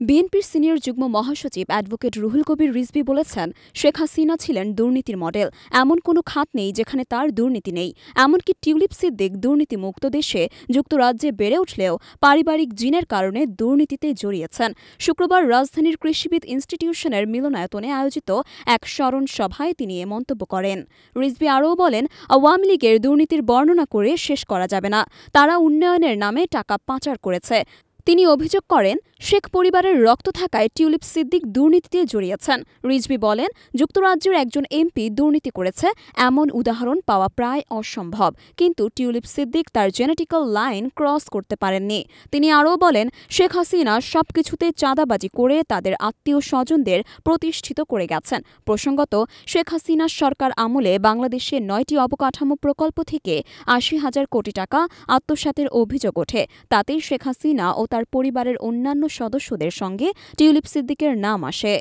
বিএনপির সিনিয়র যুগ্ম মহাসচিব অ্যাডভোকেট রুহুল কবির রিজভী বলেছেন, শেখ হাসিনা ছিলেন দুর্নীতির মডেল। এমন কোনো খাত নেই যেখানে তার দুর্নীতি নেই। এমনকি টিউলিপ সিদ্দিক দুর্নীতিমুক্ত দেশে যুক্তরাজ্যে বেড়ে উঠলেও পারিবারিক জিনের কারণে দুর্নীতিতে জড়িয়েছেন। শুক্রবার রাজধানীর কৃষিবিদ ইনস্টিটিউশনের মিলনায়তনে আয়োজিত এক স্মরণ সভায় তিনি এ মন্তব্য করেন। রিজভী আরও বলেন, আওয়ামী লীগের দুর্নীতির বর্ণনা করে শেষ করা যাবে না। তারা উন্নয়নের নামে টাকা পাচার করেছে। তিনি অভিযোগ করেন, শেখ পরিবারের রক্ত থাকায় টিউলিপ সিদ্দিক দুর্নীতিতে জড়িয়েছেন। রিজভী বলেন, যুক্তরাজ্যের একজন এমপি দুর্নীতি করেছে এমন উদাহরণ পাওয়া প্রায় অসম্ভব, কিন্তু টিউলিপ সিদ্দিক তার জেনেটিক্যাল লাইন ক্রস করতে পারেননি। তিনি আরও বলেন, শেখ হাসিনা সবকিছুতে চাঁদাবাজি করে তাদের আত্মীয় স্বজনদের প্রতিষ্ঠিত করে গেছেন। প্রসঙ্গত, শেখ হাসিনার সরকার আমলে বাংলাদেশে 9টি অবকাঠামো প্রকল্প থেকে ৮০,০০০ কোটি টাকা আত্মসাতের অভিযোগ ওঠে। তাতেই শেখ হাসিনা ও তার পরিবারের অন্যান্য সদস্যদের সঙ্গে টিউলিপ সিদ্দিকের নাম আসে।